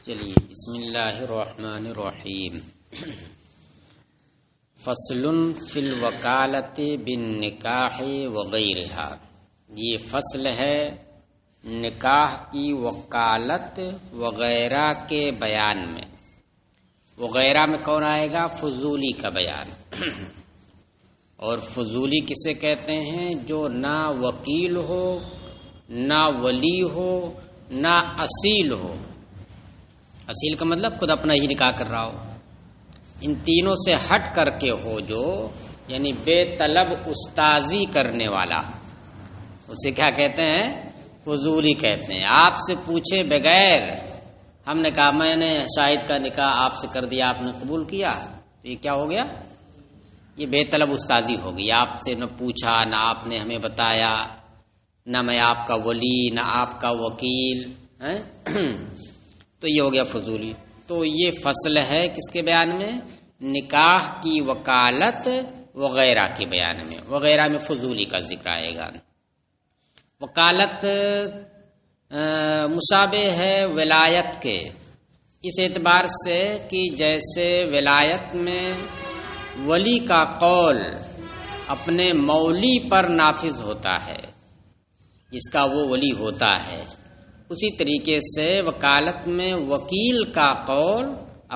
چلیے بسم اللہ الرحمن الرحیم۔ فصل فی الوکالت بالنکاح وغیرہا، یہ فصل ہے نکاح کی وکالت وغیرہ کے بیان میں۔ وغیرہ میں کون آئے گا؟ فضولی کا بیان۔ اور فضولی کسے کہتے ہیں؟ جو نہ وکیل ہو، نہ ولی ہو، نہ اصیل ہو۔ اصیل کا مطلب خود اپنا ہی نکاح کر رہا ہو، ان تینوں سے ہٹ کر کے ہو، جو یعنی بے طلب استاذی کرنے والا، اسے کیا کہتے ہیں؟ فضولی کہتے ہیں۔ آپ سے پوچھے بغیر ہم نے کہا میں نے شاہد کا نکاح آپ سے کر دیا، آپ نے قبول کیا، تو یہ کیا ہو گیا؟ یہ بے طلب استاذی ہو گئی۔ آپ سے نہ پوچھا، نہ آپ نے ہمیں بتایا، نہ میں آپ کا ولی، نہ آپ کا وکیل، تو یہ ہو گیا فضولی۔ تو یہ فصل ہے کس کے بیان میں؟ نکاح کی وکالت وغیرہ کے بیان میں۔ وغیرہ میں فضولی کا ذکر آئے گا۔ وکالت مشابہ ہے ولایت کے، اس اعتبار سے کہ جیسے ولایت میں ولی کا قول اپنے مولی پر نافذ ہوتا ہے، جس کا وہ ولی ہوتا ہے، اسی طریقے سے وکالت میں وکیل کا قول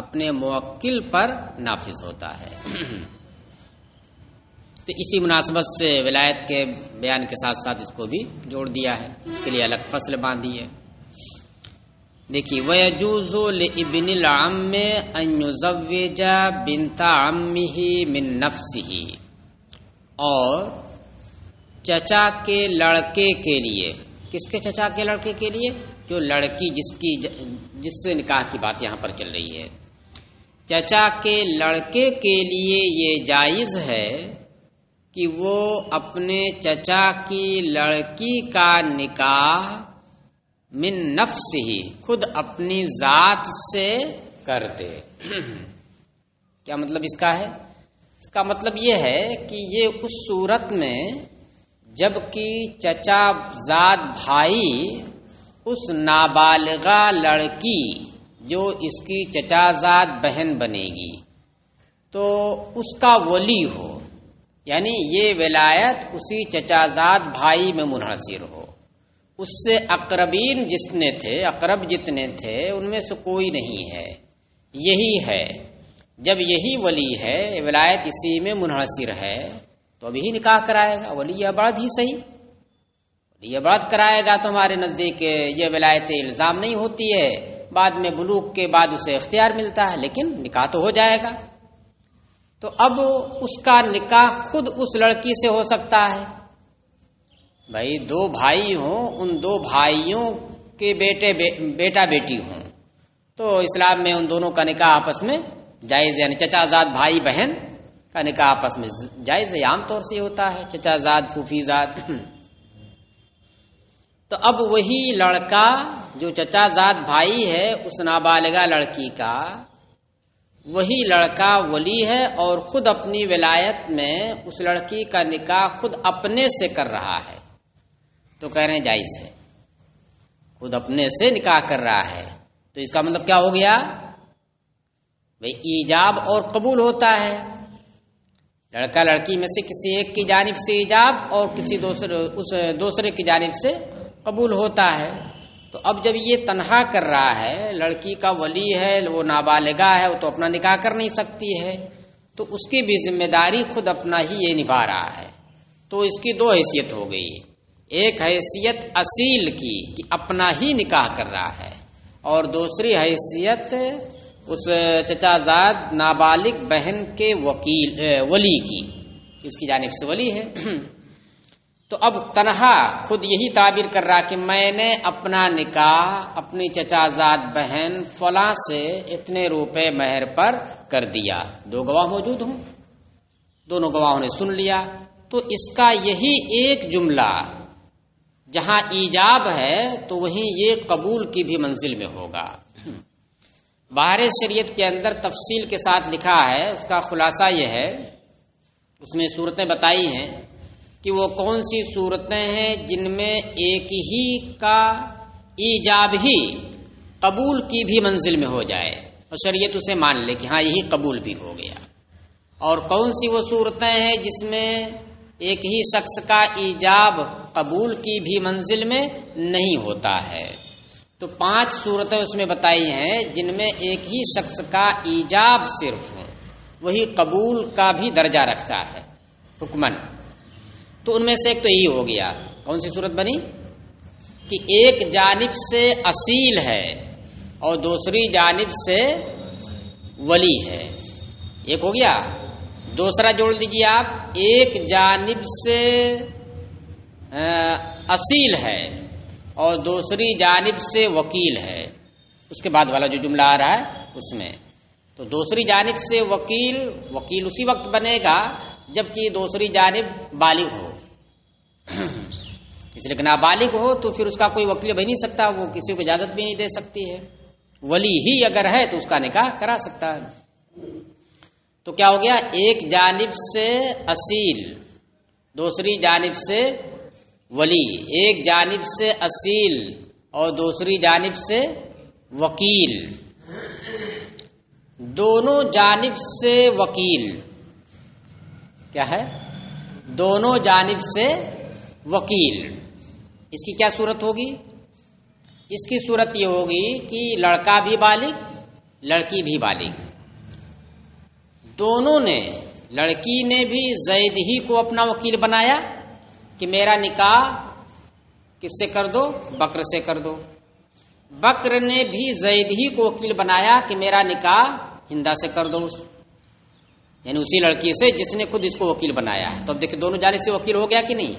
اپنے موکل پر نافذ ہوتا ہے۔ تو اسی مناسبت سے ولایت کے بیان کے ساتھ ساتھ اس کو بھی جوڑ دیا ہے، اس کے لیے الگ فصل باندھی ہے۔ دیکھیے وَيَجُوزُ لِابْنِ الْعَمِّ أَن يُزَوِّجَ بِنْتَ عَمِّهِ مِن نَفْسِهِ، اور چچا کے لڑکے کے لیے، کس کے چچا کے لڑکے کے لیے؟ جو لڑکی جس سے نکاح کی بات یہاں پر چل رہی ہے، چچا کے لڑکے کے لیے یہ جائز ہے کہ وہ اپنے چچا کی لڑکی کا نکاح من نفس ہی، خود اپنی ذات سے کر دے۔ کیا مطلب اس کا ہے؟ اس کا مطلب یہ ہے کہ یہ اس صورت میں جب کہ چچا زاد بھائی اس نابالغہ لڑکی جو اس کی چچا زاد بہن بنے گی تو اس کا ولی ہو، یعنی یہ ولایت اسی چچا زاد بھائی میں منحصر ہو، اس سے اقربین جتنے تھے، اقرب جتنے تھے، ان میں سے کوئی نہیں ہے، یہی ہے۔ جب یہی ولی ہے، ولایت اسی میں منحصر ہے، تو ابھی ہی نکاح کرائے گا۔ ولی ابعد ہی صحیح، ولی ابعد کرائے گا تو ہمارے نزدیک یہ ولایت الزام نہیں ہوتی ہے، بعد میں بلوغ کے بعد اسے اختیار ملتا ہے، لیکن نکاح تو ہو جائے گا۔ تو اب اس کا نکاح خود اس لڑکی سے ہو سکتا ہے۔ بھائی دو بھائی ہوں، ان دو بھائیوں کے بیٹا بیٹی ہوں، تو اسلام میں ان دونوں کا نکاح آپس میں جائز ہے، یعنی چچا زاد بھائی بہن کا نکاح آپس میں جائز ہے۔ عام طور سے یہ ہوتا ہے چچا زاد پھوپھی زاد۔ تو اب وہی لڑکا جو چچا زاد بھائی ہے اس نابالغہ لڑکی کا، وہی لڑکا ولی ہے اور خود اپنی ولایت میں اس لڑکی کا نکاح خود اپنے سے کر رہا ہے، تو کہہ رہے ہیں جائز ہے، خود اپنے سے نکاح کر رہا ہے۔ تو اس کا مطلب کیا ہو گیا؟ بھئی ایجاب اور قبول ہوتا ہے، لڑکا لڑکی میں سے کسی ایک کی جانب سے ایجاب اور کسی دوسرے کی جانب سے قبول ہوتا ہے۔ تو اب جب یہ تنہا کر رہا ہے، لڑکی کا ولی ہے، وہ نابالغہ ہے، وہ تو اپنا نکاح کر نہیں سکتی ہے، تو اس کی بھی ذمہ داری خود اپنا ہی یہ نبھا رہا ہے۔ تو اس کی دو حیثیت ہو گئی، ایک حیثیت اصیل کی کہ اپنا ہی نکاح کر رہا ہے، اور دوسری حیثیت اس چچا زاد نابالغ بہن کے ولی کی، اس کی جانب سے ولی ہے۔ تو اب تنہا خود یہی تعبیر کر رہا کہ میں نے اپنا نکاح اپنی چچا زاد بہن فلاں سے اتنے روپے مہر پر کر دیا، دو گواہ موجود ہوں، دونوں گواہوں نے سن لیا، تو اس کا یہی ایک جملہ جہاں ایجاب ہے تو وہیں یہ قبول کی بھی منزل میں ہوگا۔ باہر شریعت کے اندر تفصیل کے ساتھ لکھا ہے، اس کا خلاصہ یہ ہے، اس میں صورتیں بتائی ہیں کہ وہ کون سی صورتیں ہیں جن میں ایک ہی کا ایجاب ہی قبول کی بھی منزل میں ہو جائے اور شریعت اسے مان لے کہ ہاں یہی قبول بھی ہو گیا۔ اور کون سی وہ صورتیں ہیں جس میں ایک ہی شخص کا ایجاب قبول کی بھی منزل میں نہیں ہوتا ہے؟ تو 5 صورتیں اس میں بتائی ہیں جن میں ایک ہی شخص کا ایجاب صرف وہی قبول کا بھی درجہ رکھتا ہے حکمن۔ تو ان میں سے ایک تو یہی ہو گیا، کون سی صورت بنی کہ ایک جانب سے اصیل ہے اور دوسری جانب سے ولی ہے، ایک ہو گیا۔ دوسرا جوڑ دیجیے آپ، ایک جانب سے اصیل ہے اور دوسری جانب سے وکیل ہے، اس کے بعد والا جو جملہ آ رہا ہے اس میں تو دوسری جانب سے وکیل اسی وقت بنے گا جبکہ دوسری جانب بالغ ہو، اس لیے کہ نابالغ ہو تو پھر اس کا کوئی وکیل بن نہیں سکتا، وہ کسی کو اجازت بھی نہیں دے سکتی ہے۔ ولی ہی اگر ہے تو اس کا نکاح کرا سکتا ہے۔ تو کیا ہو گیا، ایک جانب سے اصیل دوسری جانب سے ولی، ایک جانب سے اصیل اور دوسری جانب سے وکیل، دونوں جانب سے وکیل، کیا ہے، دونوں جانب سے وکیل۔ اس کی کیا صورت ہوگی؟ اس کی صورت یہ ہوگی کہ لڑکا بھی بالغ لڑکی بھی بالغ، دونوں نے، لڑکی نے بھی زید ہی کو اپنا وکیل بنایا کہ میرا نکاح کس سے کر دو، بکر سے کر دو، بکر نے بھی زید ہی کو وکیل بنایا کہ میرا نکاح ہندا سے کر دو، یعنی اسی لڑکی سے جس نے خود اس کو وکیل بنایا ہے۔ تو اب دیکھیں دونوں جانب سے وکیل ہو گیا کہ نہیں،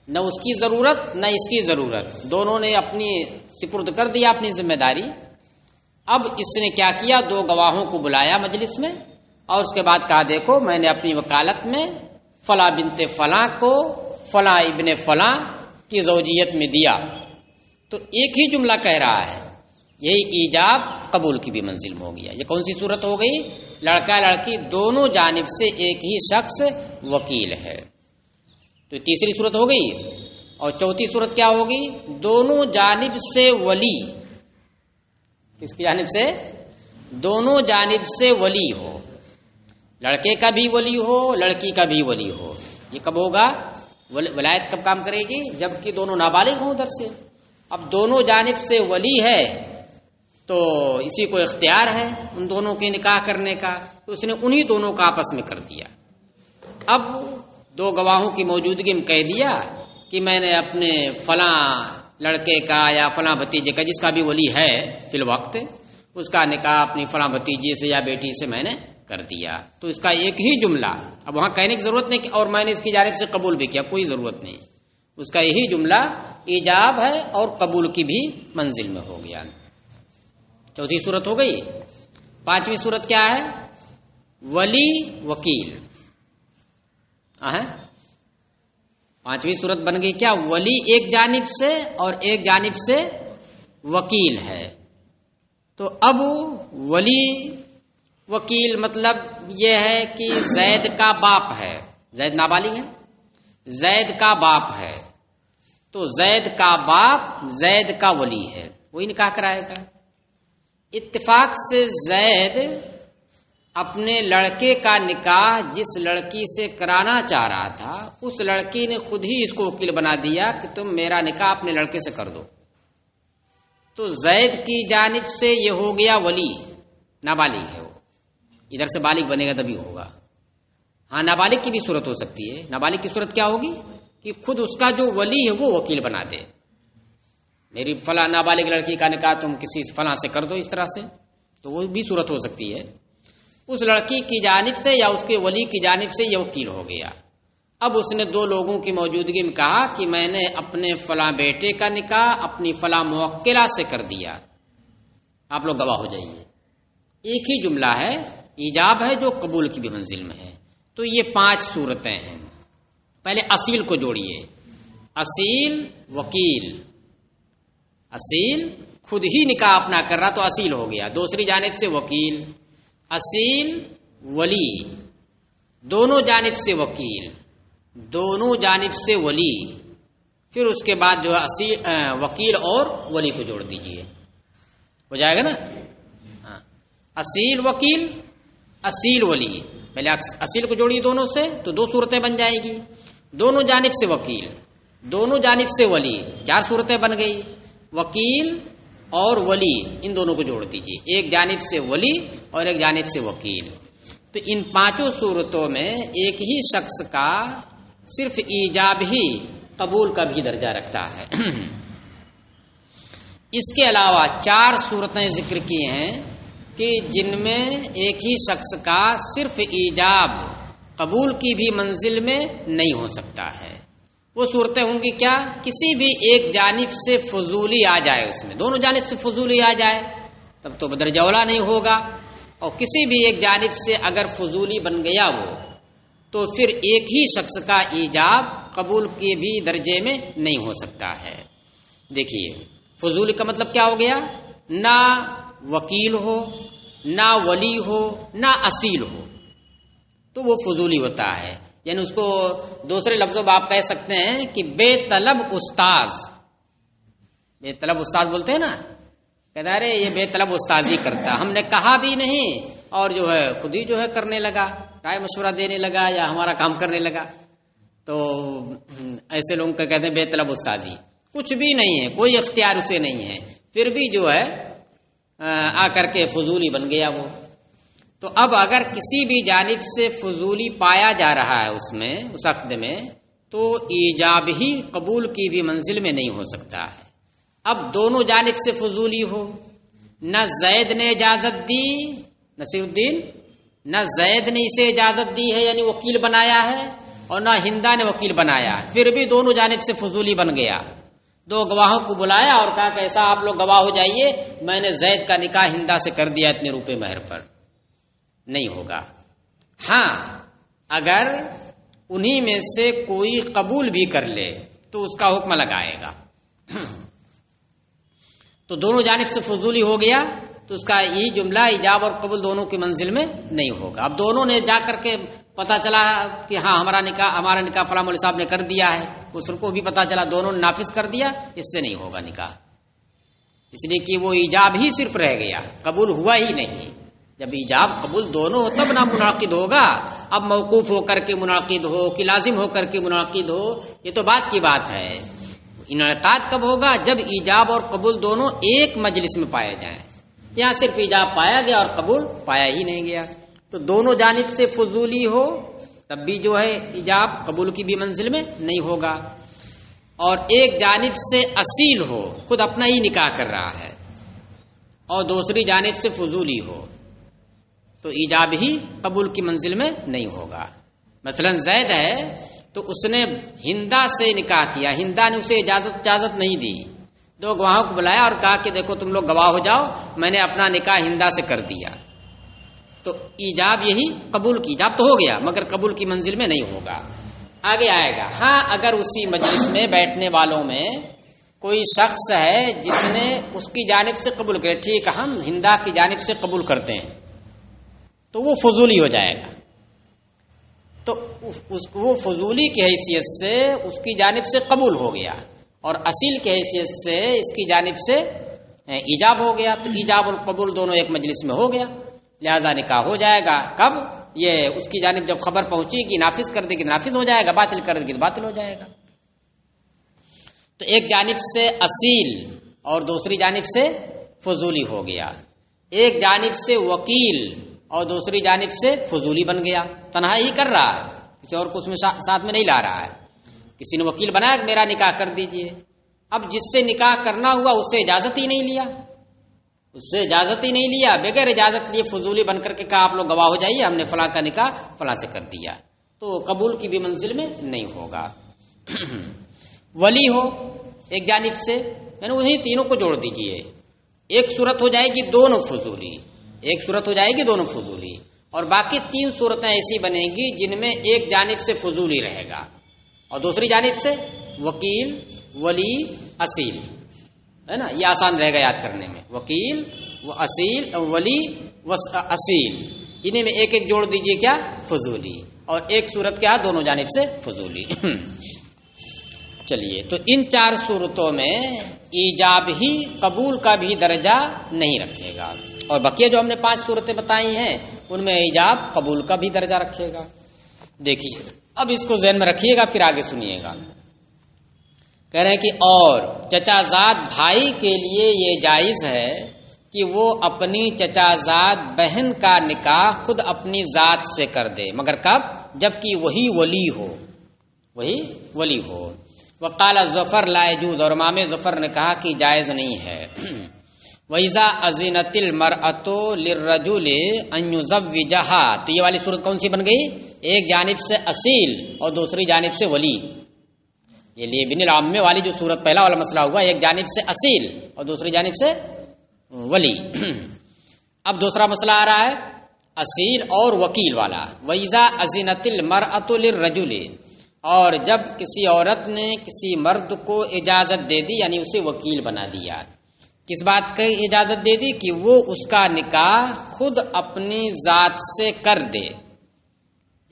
نہ اس کی ضرورت نہ اس کی ضرورت، دونوں نے اپنی سپرد کر دیا اپنی ذمہ داری۔ اب اس نے کیا کیا، 2 گواہوں کو بلایا مجلس میں اور اس کے بعد کہا دیکھو میں نے اپنی وکالت میں فلاں بنت فلاں کو فلاں ابن فلاں کی زوجیت میں دیا، تو ایک ہی جملہ کہہ رہا ہے، یہی ایجاب قبول کی بھی منزل میں ہو گیا۔ یہ کون سی صورت ہو گئی، لڑکا لڑکی دونوں جانب سے ایک ہی شخص وکیل ہے، تو تیسری صورت ہو گئی۔ اور چوتھی صورت کیا ہوگی، دونوں جانب سے ولی، کس کی جانب سے، دونوں جانب سے ولی ہو، لڑکے کا بھی ولی ہو لڑکی کا بھی ولی ہو۔ یہ کب ہوگا، ولایت کب کام کرے گی، جبکہ دونوں نابالغ ہوں ادھر سے۔ اب دونوں جانب سے ولی ہے تو اسی کو اختیار ہے ان دونوں کے نکاح کرنے کا، تو اس نے انہی دونوں کا آپس میں کر دیا۔ اب 2 گواہوں کی موجودگی میں کہہ دیا کہ میں نے اپنے فلاں لڑکے کا یا فلاں بھتیجے کا، جس کا بھی ولی ہے فی الوقت، اس کا نکاح اپنی فلاں بھتیجے سے یا بیٹی سے میں نے کر دیا، تو اس کا ایک ہی جملہ، اب وہاں کہنے کی ضرورت نہیں کہ اور میں نے اس کی جانب سے قبول بھی کیا، کوئی ضرورت نہیں، اس کا یہی جملہ ایجاب ہے اور قبول کی بھی منزل میں ہو گیا۔ چوتھی صورت ہو گئی۔ 5ویں صورت کیا ہے، ولی وکیل، 5ویں صورت بن گئی کیا، ولی ایک جانب سے اور ایک جانب سے وکیل ہے۔ تو اب ولی وکیل مطلب یہ ہے کہ زید کا باپ ہے، زید نابالغ ہے، زید کا باپ ہے، تو زید کا باپ زید کا ولی ہے، وہی نکاح کرائے گا۔ اتفاق سے زید اپنے لڑکے کا نکاح جس لڑکی سے کرانا چاہ رہا تھا، اس لڑکی نے خود ہی اس کو وکیل بنا دیا کہ تم میرا نکاح اپنے لڑکے سے کر دو، تو زید کی جانب سے یہ ہو گیا ولی، نابالغ ہے وہ، ادھر سے بالغ بنے گا تبھی ہوگا۔ ہاں نابالغ کی بھی صورت ہو سکتی ہے، نابالغ کی صورت کیا ہوگی کہ خود اس کا جو ولی ہے وہ وکیل بنا دے، میری فلاں نابالغ لڑکی کا نکاح تم کسی فلاں سے کر دو اس طرح سے، تو وہ بھی صورت ہو سکتی ہے۔ اس لڑکی کی جانب سے یا اس کے ولی کی جانب سے یہ وکیل ہو گیا۔ اب اس نے 2 لوگوں کی موجودگی میں کہا کہ میں نے اپنے فلاں بیٹے کا نکاح اپنی فلاں موکلہ سے کر دیا، آپ لوگ گواہ ہو جائیے۔ ایک ہی جملہ ہے، ایجاب ہے جو قبول کی بھی منزل میں ہے۔ تو یہ 5 صورتیں ہیں۔ پہلے اصیل کو جوڑیے، اصیل وکیل، اصیل خود ہی نکاح اپنا کر رہا تو اصیل ہو گیا، دوسری جانب سے وکیل، اصیل ولی، دونوں جانب سے وکیل، دونوں جانب سے ولی، پھر اس کے بعد جو ہے اصیل وکیل اور ولی کو جوڑ دیجئے۔ ہو جائے گا نا. ہاں اصیل وکیل اصیل ولی، پہلے اصیل کو جوڑی دونوں سے تو 2 صورتیں بن جائے گی. دونوں جانب سے وکیل، دونوں جانب سے ولی، 4 صورتیں بن گئی. وکیل اور ولی ان دونوں کو جوڑ دیجیے، ایک جانب سے ولی اور ایک جانب سے وکیل. تو ان 5 صورتوں میں ایک ہی شخص کا صرف ایجاب ہی قبول کا بھی درجہ رکھتا ہے. اس کے علاوہ 4 صورتیں ذکر کی ہیں کہ جن میں ایک ہی شخص کا صرف ایجاب قبول کی بھی منزل میں نہیں ہو سکتا ہے. وہ صورتیں ہوں گی کیا؟ کسی بھی ایک جانب سے فضولی آ جائے، اس میں دونوں جانب سے فضولی آ جائے تب تو بدرجہ اولا نہیں ہوگا، اور کسی بھی ایک جانب سے اگر فضولی بن گیا وہ تو پھر ایک ہی شخص کا ایجاب قبول کے بھی درجے میں نہیں ہو سکتا ہے. دیکھیے فضولی کا مطلب کیا ہو گیا؟ نہ وکیل ہو، نہ ولی ہو، نہ اصیل ہو تو وہ فضولی ہوتا ہے. یعنی اس کو دوسرے لفظوں میں آپ کہہ سکتے ہیں کہ بے طلب استاذ. بے طلب استاذ بولتے ہیں نا، کہتا ہے یہ بے طلب استاذی کرتا، ہم نے کہا بھی نہیں اور جو ہے خود ہی جو ہے کرنے لگا، رائے مشورہ دینے لگا یا ہمارا کام کرنے لگا. تو ایسے لوگوں کو کہتے ہیں بے طلب استاذی. کچھ بھی نہیں ہے، کوئی اختیار اسے نہیں ہے، پھر بھی جو ہے آ کر کے فضولی بن گیا وہ. تو اب اگر کسی بھی جانب سے فضولی پایا جا رہا ہے اس میں، اس عقد میں، تو ایجاب ہی قبول کی بھی منزل میں نہیں ہو سکتا ہے. اب دونوں جانب سے فضولی ہو، نہ زید نے اجازت دی، نصیر الدین، نہ زید نے اسے اجازت دی ہے یعنی وکیل بنایا ہے، اور نہ ہندا نے وکیل بنایا، پھر بھی دونوں جانب سے فضولی بن گیا. 2 گواہوں کو بلایا اور کہا کہ ایسا آپ لوگ گواہ ہو جائیے، میں نے زید کا نکاح ہندا سے کر دیا اتنے روپے مہر پر. نہیں ہوگا. ہاں اگر انہی میں سے کوئی قبول بھی کر لے تو اس کا حکم لگائے گا. تو دونوں جانب سے فضولی ہو گیا تو اس کا یہ جملہ ایجاب اور قبول دونوں کی منزل میں نہیں ہوگا. اب دونوں نے جا کر کے پتا چلا کہ ہاں ہمارا نکاح فلاں مولوی صاحب نے کر دیا ہے، اس کو بھی پتا چلا، دونوں نے نافذ کر دیا، اس سے نہیں ہوگا نکاح، اس لیے کہ وہ ایجاب ہی صرف رہ گیا، قبول ہوا ہی نہیں. جب ایجاب قبول دونوں ہو تب نہ منعقد ہوگا. اب موقوف ہو کر کے منعقد ہو کہ لازم ہو کر کے منعقد ہو، یہ تو بات کی بات ہے. انعقاد کب ہوگا؟ جب ایجاب اور قبول دونوں ایک مجلس میں پائے جائیں. یہاں صرف ایجاب پایا گیا اور قبول پایا ہی نہیں گیا. تو دونوں جانب سے فضولی ہو تب بھی جو ہے ایجاب قبول کی بھی منزل میں نہیں ہوگا. اور ایک جانب سے اصیل ہو، خود اپنا ہی نکاح کر رہا ہے، اور دوسری جانب سے فضولی ہو تو ایجاب ہی قبول کی منزل میں نہیں ہوگا. مثلا زید ہے تو اس نے ہندا سے نکاح کیا، ہندا نے اسے اجازت نہیں دی، 2 گواہوں کو بلایا اور کہا کہ دیکھو تم لوگ گواہ ہو جاؤ، میں نے اپنا نکاح ہندا سے کر دیا. تو ایجاب یہی قبول کی، ایجاب تو ہو گیا مگر قبول کی منزل میں نہیں ہوگا. آگے آئے گا. ہاں اگر اسی مجلس میں بیٹھنے والوں میں کوئی شخص ہے جس نے اس کی جانب سے قبول کرے، ٹھیک ہم ہندا کی جانب سے قبول کرتے ہیں، تو وہ فضولی ہو جائے گا. تو وہ فضولی کی حیثیت سے اس کی جانب سے قبول ہو گیا، اور اصیل کی حیثیت سے اس کی جانب سے ایجاب ہو گیا. تو ایجاب اور قبول دونوں ایک مجلس میں ہو گیا، لہذا نکاح ہو جائے گا. کب؟ یہ اس کی جانب جب خبر پہنچے گی، نافذ کر دے گی نافذ ہو جائے گا، باطل کر دے گی تو باطل ہو جائے گا. تو ایک جانب سے اصیل اور دوسری جانب سے فضولی ہو گیا، ایک جانب سے وکیل اور دوسری جانب سے فضولی بن گیا. تنہا ہی کر رہا ہے، کسی اور کو اس میں ساتھ میں نہیں لا رہا ہے. کسی نے وکیل بنایا کہ میرا نکاح کر دیجئے، اب جس سے نکاح کرنا ہوا اس سے اجازت ہی نہیں لیا، بغیر اجازت لیے فضولی بن کر کے کہا آپ لوگ گواہ ہو جائیے، ہم نے فلاں کا نکاح فلاں سے کر دیا، تو قبول کی بھی منزل میں نہیں ہوگا. ولی ہو ایک جانب سے، یعنی انہیں تینوں کو جوڑ دیجئے، ایک صورت ہو جائے گی دونوں فضولی، اور باقی 3 صورتیں ایسی بنیں گی جن میں ایک جانب سے فضولی رہے گا اور دوسری جانب سے وکیل، ولی، اصیل، ہے نا. یہ آسان رہے گا یاد کرنے میں، وکیل، اصیل، ولی، اصیل، انہیں میں ایک جوڑ دیجئے کیا؟ فضولی، اور ایک صورت کیا؟ دونوں جانب سے فضولی. چلیے، تو ان 4 صورتوں میں ایجاب ہی قبول کا بھی درجہ نہیں رکھے گا، اور بقیہ جو ہم نے 5 صورتیں بتائی ہیں ان میں ایجاب قبول کا بھی درجہ رکھے گا۔ دیکھیے اب اس کو ذہن میں رکھیے گا، پھر آگے سنیے گا۔ کہہ رہے ہیں کہ اور چچا زاد بھائی کے لیے یہ جائز ہے کہ وہ اپنی چچا زاد بہن کا نکاح خود اپنی ذات سے کر دے، مگر کب؟ جبکہ وہی ولی ہو، وہی ولی ہو۔ وقال ظفر لا يجوز، اور امام ظفر نے کہا کہ جائز نہیں ہے۔ وَإِذَا أَذِنَتِ الْمَرْأَةُ لِلرَّجُلِ أَن يُزَوِّجَهَا، تو یہ والی صورت کون سی بن گئی؟ ایک جانب سے اصیل اور دوسری جانب سے ولی۔ یہ لیے بن العامہ والی جو صورت پہلا والا مسئلہ ہوا، ایک جانب سے اصیل اور دوسری جانب سے ولی۔ اب دوسرا مسئلہ آ رہا ہے اصیل اور وکیل والا۔ وَإِذَا أَذِنَتِ الْمَرْأَةُ لِلرَّجُلِ، اور جب کسی عورت نے کسی مرد کو اجازت دے دی، یعنی اسے وکیل بنا دیا، کس بات کی اجازت دے دی؟ کہ وہ اس کا نکاح خود اپنی ذات سے کر دے،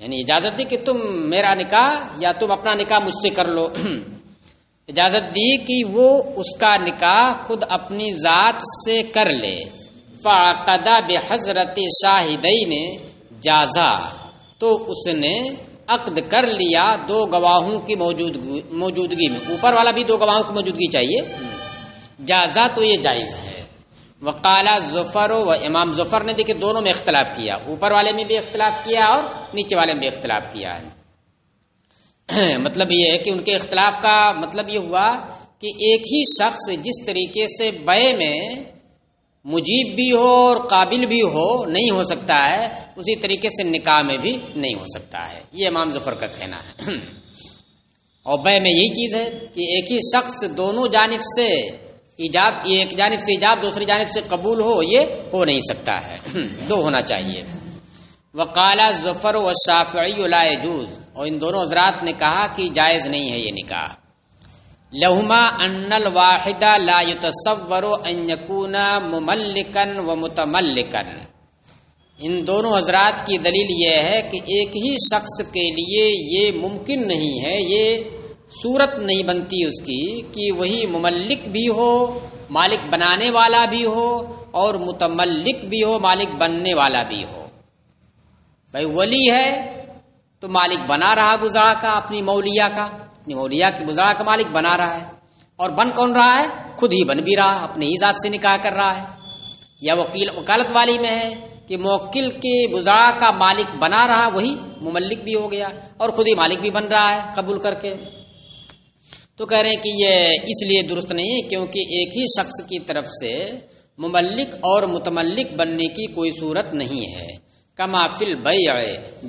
یعنی اجازت دی کہ تم میرا نکاح یا تم اپنا نکاح مجھ سے کر لو۔ اجازت دی کہ وہ اس کا نکاح خود اپنی ذات سے کر لے۔ فعقد بحضرت شاہدین جازا، تو اس نے عقد کر لیا 2 گواہوں کی موجودگی میں، اوپر والا بھی 2 گواہوں کی موجودگی چاہیے، جازا تو یہ جائز ہے۔ وقال ظفر، و امام ظفر نے دیکھے دونوں میں اختلاف کیا، اوپر والے میں بھی اختلاف کیا اور نیچے والے میں بھی اختلاف کیا ہے۔ مطلب یہ ہے کہ ان کے اختلاف کا مطلب یہ ہوا کہ ایک ہی شخص جس طریقے سے بیع میں مجیب بھی ہو اور قابل بھی ہو نہیں ہو سکتا ہے، اسی طریقے سے نکاح میں بھی نہیں ہو سکتا ہے، یہ امام ظفر کا کہنا ہے۔ اور بیع میں یہی چیز ہے کہ ایک ہی شخص دونوں جانب سے ایجاب، ایک جانب سے ایجاب دوسری جانب سے قبول ہو، یہ ہو نہیں سکتا ہے، 2 ہونا چاہیے۔ وقال ظفر والشافعی لا يجوز، اور ان دونوں حضرات نے کہا کہ جائز نہیں ہے یہ نکاح۔ لہما ان الواحد لا يتصور ان يكون مملكا ومتملكا، ان دونوں حضرات کی دلیل یہ ہے کہ ایک ہی شخص کے لیے یہ ممکن نہیں ہے، یہ صورت نہیں بنتی اس کی کہ وہی مملک بھی ہو، مالک بنانے والا بھی ہو، اور متملک بھی ہو، مالک بننے والا بھی ہو۔ بھائی ولی ہے تو مالک بنا رہا بزرا کا، اپنی مولیہ کا، اپنی مولیہ کی بزرا کا مالک بنا رہا ہے، اور بن کون رہا ہے؟ خود ہی بن بھی رہا، اپنی ہی ذات سے نکاح کر رہا ہے۔ یا وکالت والی میں ہے کہ موکل کے بزرا کا مالک بنا رہا، وہی مملک بھی ہو گیا اور خود ہی مالک بھی بن رہا ہے قبول کر کے۔ تو کہہ رہے ہیں کہ یہ اس لیے درست نہیں ہے کیونکہ ایک ہی شخص کی طرف سے مملک اور متملک بننے کی کوئی صورت نہیں ہے۔ کما فی البیع،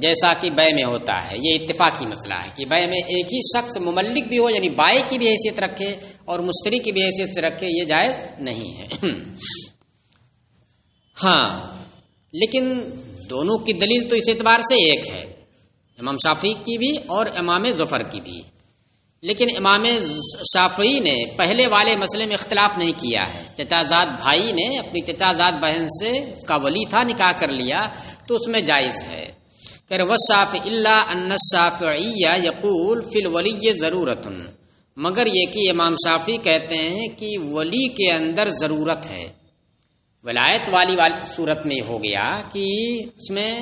جیسا کہ بیع میں ہوتا ہے، یہ اتفاقی مسئلہ ہے کہ بیع میں ایک ہی شخص مملک بھی ہو، یعنی بائع کی بھی حیثیت رکھے اور مشتری کی بھی حیثیت سے رکھے، یہ جائز نہیں ہے۔ ہاں لیکن دونوں کی دلیل تو اس اعتبار سے ایک ہے، امام شافعی کی بھی اور امام ظفر کی بھی، لیکن امام شافعی نے پہلے والے مسئلے میں اختلاف نہیں کیا ہے۔ چچا زاد بھائی نے اپنی چچا زاد بہن سے، اس کا ولی تھا، نکاح کر لیا تو اس میں جائز ہے۔ کہ والشافعی الا ان الشافعی یقول فی الولی ضرورت، مگر یہ کہ امام شافعی کہتے ہیں کہ ولی کے اندر ضرورت ہے۔ ولایت والی صورت میں ہو گیا کہ اس میں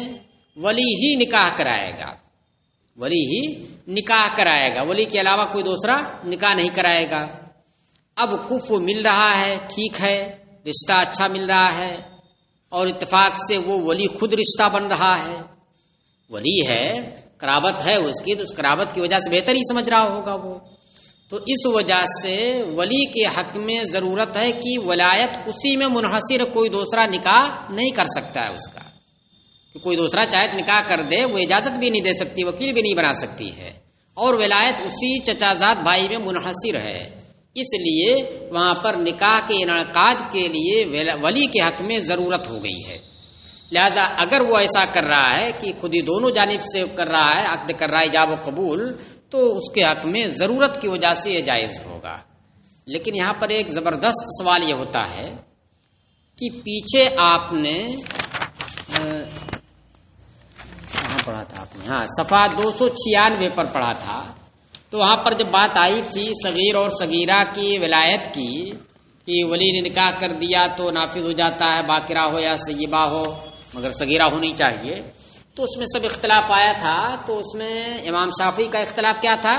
ولی ہی نکاح کرائے گا، ولی ہی نکاح کرائے گا، ولی کے علاوہ کوئی دوسرا نکاح نہیں کرائے گا۔ اب کفو مل رہا ہے، ٹھیک ہے، رشتہ اچھا مل رہا ہے، اور اتفاق سے وہ ولی خود رشتہ بن رہا ہے، ولی ہے، قرابت ہے اس کی، تو اس قرابت کی وجہ سے بہتر ہی سمجھ رہا ہوگا وہ، تو اس وجہ سے ولی کے حق میں ضرورت ہے کہ ولایت اسی میں منحصر، کوئی دوسرا نکاح نہیں کر سکتا ہے اس کا، کہ کوئی دوسرا چاہے نکاح کر دے، وہ اجازت بھی نہیں دے سکتی، وکیل بھی نہیں بنا سکتی ہے، اور ولایت اسی چچا زاد بھائی میں منحصر ہے، اس لیے وہاں پر نکاح کے انعقاد کے لیے ولی کے حق میں ضرورت ہو گئی ہے۔ لہذا اگر وہ ایسا کر رہا ہے کہ خود ہی دونوں جانب سے کر رہا ہے، عقد کر رہا ہے ایجاب و قبول، تو اس کے حق میں ضرورت کی وجہ سے یہ جائز ہوگا۔ لیکن یہاں پر ایک زبردست سوال یہ ہوتا ہے کہ پیچھے آپ نے کہاں پڑھا تھا آپ نے؟ ہاں صفحہ 296 پر پڑھا تھا تو وہاں پر جب بات آئی تھی صغیر اور صغیرہ کی ولایت کی کہ ولی نے نکاح کر دیا تو نافذ ہو جاتا ہے، باقرہ ہو یا سیبہ ہو، مگر صغیرہ ہونی چاہیے، تو اس میں سب اختلاف آیا تھا۔ تو اس میں امام شافعی کا اختلاف کیا تھا؟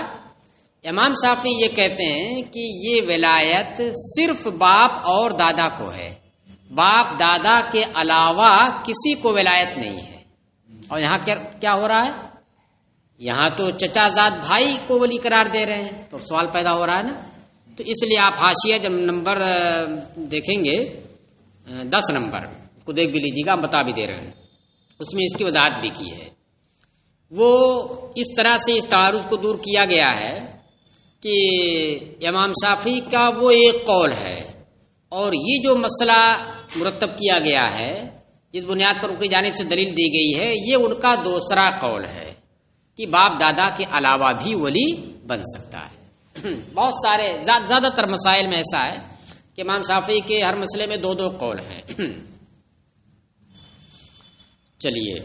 امام شافعی یہ کہتے ہیں کہ یہ ولایت صرف باپ اور دادا کو ہے، باپ دادا کے علاوہ کسی کو ولایت نہیں ہے۔ اور یہاں کیا ہو رہا ہے؟ یہاں تو چچا زاد بھائی کو ولی قرار دے رہے ہیں، تو سوال پیدا ہو رہا ہے نا۔ تو اس لیے آپ حاشیہ جب نمبر دیکھیں گے 10 نمبر کو دیکھ بھی لیجیے گا، ہم بتا بھی دے رہے ہیں، اس میں اس کی وضاحت بھی کی ہے۔ وہ اس طرح سے اس تعارض کو دور کیا گیا ہے کہ امام شافعی کا وہ ایک قول ہے، اور یہ جو مسئلہ مرتب کیا گیا ہے جس بنیاد پر ان کی جانب سے دلیل دی گئی ہے، یہ ان کا دوسرا قول ہے کہ باپ دادا کے علاوہ بھی ولی بن سکتا ہے۔ بہت سارے زیادہ تر مسائل میں ایسا ہے کہ امام شافعی کے ہر مسئلے میں 2 قول ہیں۔ چلیے،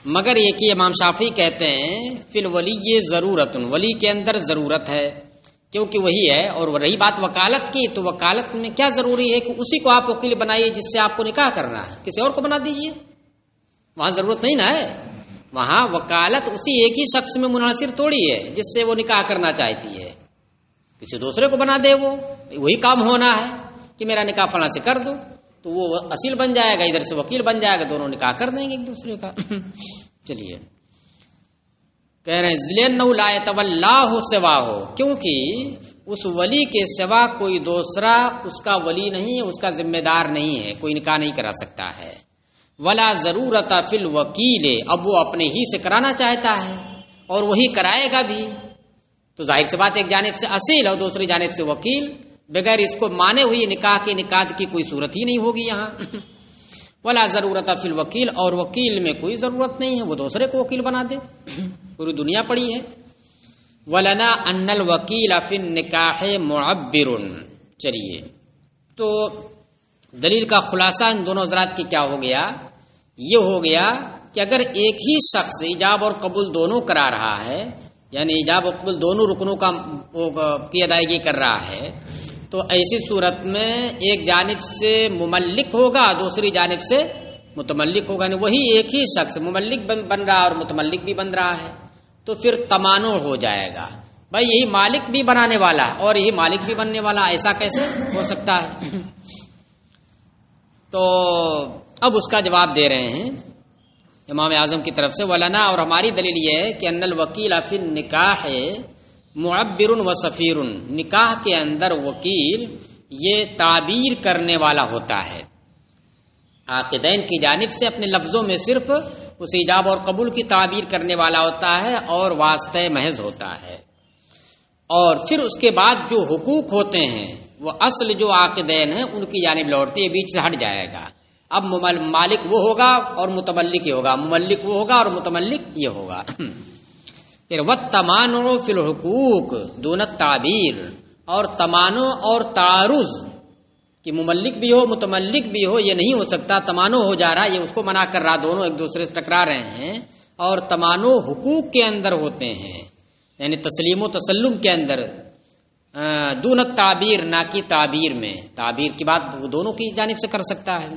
مگر یہ کہ امام شافعی کہتے ہیں فی الولی یہ ضرورت، ولی کے اندر ضرورت ہے، کیونکہ وہی ہے۔ اور رہی بات وکالت کی، تو وکالت میں کیا ضروری ہے کہ اسی کو آپ وکیل بنائیے جس سے آپ کو نکاح کرنا ہے، کسی اور کو بنا دیجیے، وہاں ضرورت نہیں نا ہے۔ وہاں وکالت اسی ایک ہی شخص میں منحصر تھوڑی ہے جس سے وہ نکاح کرنا چاہتی ہے، کسی دوسرے کو بنا دے، وہی کام ہونا ہے کہ میرا نکاح فلاں سے کر دو، تو وہ اصیل بن جائے گا، ادھر سے وکیل بن جائے گا، دونوں نکاح کر دیں گے ایک دوسرے کا۔ چلیے، کہہ رہے ہیں ذِلِّنَّهُ لَا يَتَوَلَّاهُ سِوَاهُ، کیونکہ اس ولی کے سوا کوئی دوسرا اس کا ولی نہیں ہے، اس کا ذمہ دار نہیں ہے، کوئی نکاح نہیں کرا سکتا ہے۔ ولا ضرورت فی الوکیل، اب وہ اپنے ہی سے کرانا چاہتا ہے اور وہی کرائے گا بھی، تو ظاہر سی بات ایک جانب سے اصیل اور دوسری جانب سے وکیل، بغیر اس کو مانے ہوئی نکاح کے نکاح کی کوئی صورت ہی نہیں ہوگی یہاں۔ ولا ضرورت فی الوکیل، اور وکیل میں کوئی ضرورت نہیں ہے، وہ دوسرے کو وکیل بنا دے، پوری دنیا پڑی ہے۔ ولنا ان الوکیل فی النکاح معبر، چلیے، تو دلیل کا خلاصہ ان دونوں حضرات کی کیا ہو گیا؟ یہ ہو گیا کہ اگر ایک ہی شخص ایجاب اور قبول دونوں کرا رہا ہے، یعنی ایجاب اور قبول دونوں رکنوں کی ادائیگی کر رہا ہے، تو ایسی صورت میں ایک جانب سے مملک ہوگا، دوسری جانب سے متملک ہوگا، یعنی وہی ایک ہی شخص مملک بن رہا اور متملک بھی بن رہا ہے، تو پھر تمانع ہو جائے گا، بھائی یہی مالک بھی بنانے والا اور یہی مالک بھی بننے والا، ایسا کیسے ہو سکتا ہے؟ تو اب اس کا جواب دے رہے ہیں امام اعظم کی طرف سے، ولنا، اور ہماری دلیل یہ ہے کہ ان الوکیل فی النکاح معبر و سفیر، نکاح کے اندر وکیل یہ تعبیر کرنے والا ہوتا ہے، عاقدین کی جانب سے اپنے لفظوں میں صرف اس ایجاب اور قبول کی تعبیر کرنے والا ہوتا ہے اور واسطہ محض ہوتا ہے، اور پھر اس کے بعد جو حقوق ہوتے ہیں وہ اصل جو عاقدین ہیں ان کی جانب لوٹتے ہیں، بیچ سے ہٹ جائے گا۔ اب مالک وہ ہوگا اور متملک یہ ہوگا، مملک وہ ہوگا اور متملک یہ ہوگا۔ پھر وَالتَّمَانُعُ فِي الْحُقُوقِ دُونَ التَّعْبِيرِ، اور تمانع اور تعارض کہ مملک بھی ہو متملک بھی ہو یہ نہیں ہو سکتا، تمانع ہو جا رہا، یہ اس کو منع کر رہا، دونوں ایک دوسرے سے ٹکرا رہے ہیں، اور تمانع حقوق کے اندر ہوتے ہیں، یعنی تسلیم و تسلم کے اندر، دون التعبیر، نہ کی تعبیر میں، تعبیر کی بات وہ دونوں کی جانب سے کر سکتا ہے۔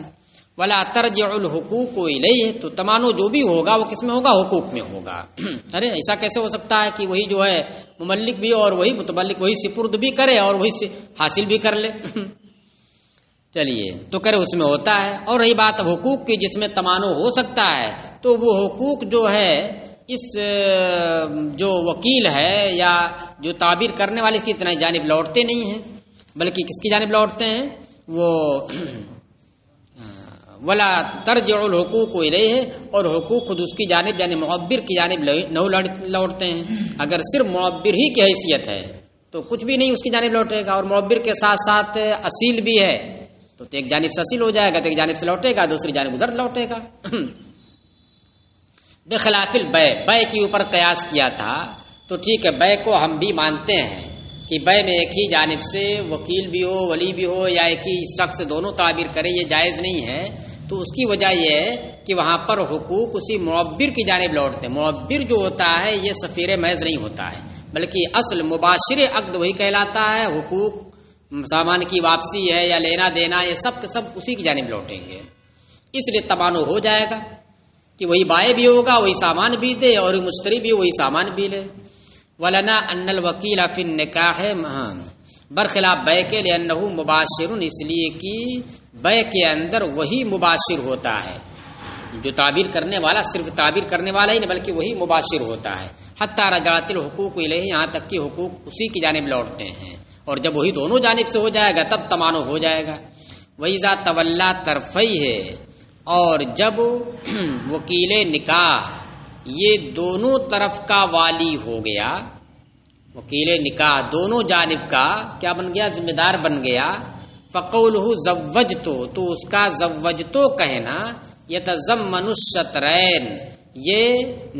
ولا ترجع الحقوق الیہ، تو تمانع جو بھی ہوگا وہ کس میں ہوگا؟ حقوق میں ہوگا۔ ارے ایسا کیسے ہو سکتا ہے کہ وہی جو ہے مملک بھی اور وہی متملک، وہی سپرد بھی کرے اور وہی حاصل بھی کر لے؟ چلیے، تو کرے اس میں ہوتا ہے۔ اور رہی بات حقوق کی جس میں تمانع ہو سکتا ہے، تو وہ حقوق جو ہے اس جو وکیل ہے یا جو تعبیر کرنے والے اس کی اتنا جانب لوٹتے نہیں ہیں، بلکہ کس کی جانب لوٹتے ہیں؟ وہ ولا ترجع الحقوق الیہ، اور حقوق خود اس کی جانب یعنی معبر کی جانب لوٹتے ہیں۔ اگر صرف معبر ہی کی حیثیت ہے تو کچھ بھی نہیں اس کی جانب لوٹے گا، اور معبر کے ساتھ ساتھ اصیل بھی ہے تو ایک جانب سے اصیل ہو جائے گا، تو ایک جانب سے لوٹے گا، دوسری جانب ادھر لوٹے گا۔ بخلاف البیع کے اوپر قیاس کیا تھا، تو ٹھیک ہے، بیع کو ہم بھی مانتے ہیں کہ بیع میں ایک ہی جانب سے وکیل بھی ہو، ولی بھی ہو، یا ایک ہی شخص دونوں تعبیر کرے، یہ جائز نہیں ہے، تو اس کی وجہ یہ ہے کہ وہاں پر حقوق اسی معبر کی جانب لوٹتے ہیں. معبر جو ہوتا ہے یہ سفیر محض نہیں ہوتا ہے، بلکہ اصل مباشر عقد وہی کہلاتا ہے. حقوق سامان کی واپسی ہے یا لینا دینا، یہ سب کے سب اسی کی جانب لوٹیں گے. اس لیے تمانع ہو جائے گا کہ وہی بائع بھی ہوگا، وہی سامان بھی دے، اور مشتری بھی وہی سامان بھی لے. ولنا ان الوکیل فی النکاح برخلاف بے کے لأنہ مباشر، اس لیے کہ بے کے اندر وہی مباشر ہوتا ہے. جو تعبیر کرنے والا صرف تعبیر کرنے والا ہی نہیں بلکہ وہی مباشر ہوتا ہے. حتی رجعت الحقوق الیہ، یہاں تک کہ حقوق اسی کی جانب لوٹتے ہیں. اور جب وہی دونوں جانب سے ہو جائے گا تب تمانع ہو جائے گا. وَإِذَا تَوَلَّى طَرْفَيْهِ، اور جب وکیل نکاح یہ دونوں طرف کا والی ہو گیا، وکیل نکاح دونوں جانب کا کیا بن گیا؟ ذمہ دار بن گیا. فَقَوْلُهُ زَوَّجْتُ، تو اس کا زوجتو کہنا یتضمن الشطرین، یہ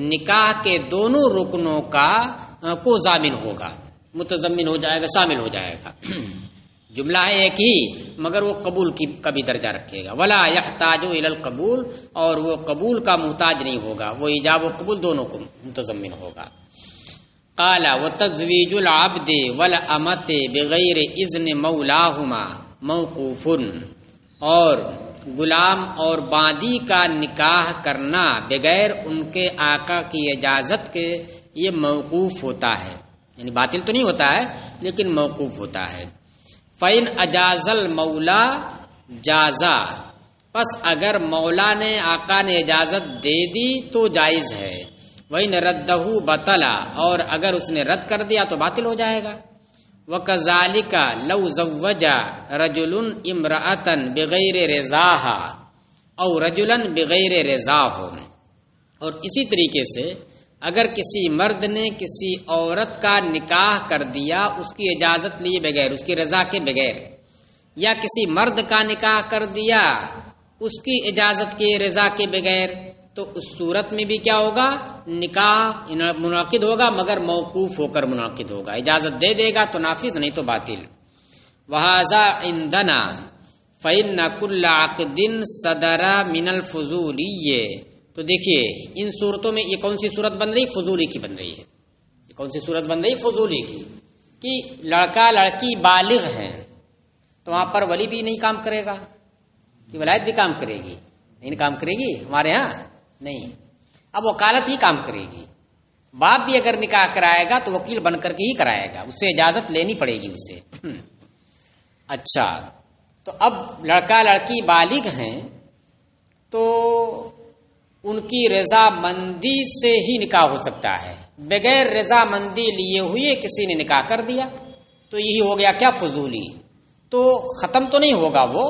نکاح کے دونوں رکنوں کا کو ضامن ہوگا، متضمن ہو جائے گا، شامل ہو جائے گا. جملہ ہے ایک ہی مگر وہ قبول کی کبھی درجہ رکھے گا. ولا یحتاج الی القبول، اور وہ قبول کا محتاج نہیں ہوگا، وہ ایجاب و قبول دونوں کو متضمن ہوگا. قال وتزویج العبد والامۃ بغیر اذن مولاہما موقوف، اور غلام اور باندی کا نکاح کرنا بغیر ان کے آقا کی اجازت کے یہ موقوف ہوتا ہے، یعنی باطل تو نہیں ہوتا ہے لیکن موقوف ہوتا ہے. فَإِنْ أَجَازَ الْمَوْلَى جَازَ، پس اگر مولا نے آقا نے اجازت دے دی تو جائز ہے. وَإِنْ رَدَّهُ بَطَلَ، اور اگر اس نے رد کر دیا تو باطل ہو جائے گا. وَكَذَلِكَ لَوْ زَوَّجَ رَجُلٌ امْرَأَةً بِغَيْرِ رِضَاهَا أَوْ رَجُلًا بِغَيْرِ رِضَاهُ، اور اسی طریقے سے اگر کسی مرد نے کسی عورت کا نکاح کر دیا اس کی اجازت لیے بغیر، اس کی رضا کے بغیر، یا کسی مرد کا نکاح کر دیا اس کی اجازت کے رضا کے بغیر، تو اس صورت میں بھی کیا ہوگا؟ نکاح منعقد ہوگا مگر موقوف ہو کر منعقد ہوگا. اجازت دے دے گا تو نافذ، نہیں تو باطل. وَهَذَا عِنْدَنَا فَإِنَّ كُلَّ عَقْدٍ صَدَرَ مِنَ الْفُضُولِيِّ، تو دیکھیے ان صورتوں میں یہ کون سی صورت بن رہی؟ فضولی کی بن رہی ہے. یہ کون سی صورت بن رہی؟ فضولی کی، کہ لڑکا لڑکی بالغ ہیں تو وہاں پر ولی بھی نہیں کام کرے گا، کہ ولایت بھی کام کرے گی؟ نہیں کام کرے گی ہمارے ہاں نہیں. اب وکالت ہی کام کرے گی. باپ بھی اگر نکاح کرائے گا تو وکیل بن کر کے ہی کرائے گا، اس سے اجازت لینی پڑے گی اسے. اچھا، تو اب لڑکا لڑکی بالغ ہیں تو ان کی رضا مندی سے ہی نکاح ہو سکتا ہے. بغیر رضا مندی لیے ہوئے کسی نے نکاح کر دیا تو یہی ہو گیا کیا؟ فضولی. تو ختم تو نہیں ہوگا، وہ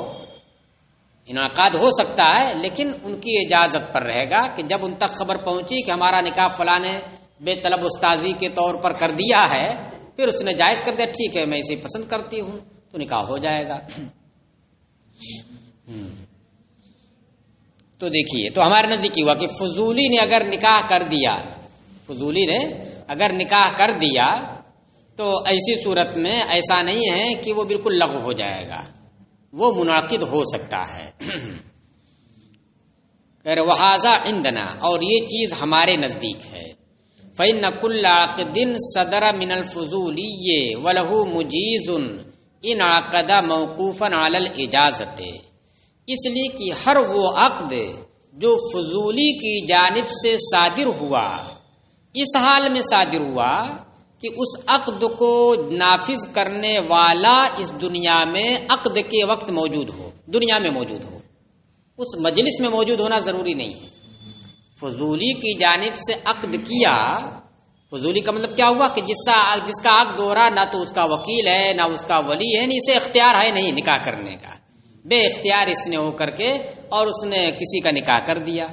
انعقاد ہو سکتا ہے لیکن ان کی اجازت پر رہے گا کہ جب ان تک خبر پہنچی کہ ہمارا نکاح فلاں نے بے طلب استاذی کے طور پر کر دیا ہے، پھر اس نے جائز کر دیا ٹھیک ہے میں اسے پسند کرتی ہوں، تو نکاح ہو جائے گا. تو دیکھیے، تو ہمارے نزدیک ہوا کہ فضولی نے اگر نکاح کر دیا، فضولی نے اگر نکاح کر دیا تو ایسی صورت میں ایسا نہیں ہے کہ وہ بالکل لغو ہو جائے گا، وہ منعقد ہو سکتا ہے. وَهَذَا عِنْدَنَا، اور یہ چیز ہمارے نزدیک ہے. فَإِنَّ كُلَّ عَقْدٍ صَدَرَ مِنَ الْفُضُولِيِّ وَلَهُ مُجِيزٌ إِنْ عَقَدَ مَوْقُوفًا عَلَى الْإِجَازَةِ، اس لیے کہ ہر وہ عقد جو فضولی کی جانب سے صادر ہوا، اس حال میں صادر ہوا کہ اس عقد کو نافذ کرنے والا اس دنیا میں عقد کے وقت موجود ہو، دنیا میں موجود ہو، اس مجلس میں موجود ہونا ضروری نہیں ہے. فضولی کی جانب سے عقد کیا، فضولی کا مطلب کیا ہوا کہ جس کا عقد ہو رہا نہ تو اس کا وکیل ہے نہ اس کا ولی ہے، اسے اختیار ہے نہیں نکاح کرنے کا، بے اختیار اس نے ہو کر کے اور اس نے کسی کا نکاح کر دیا.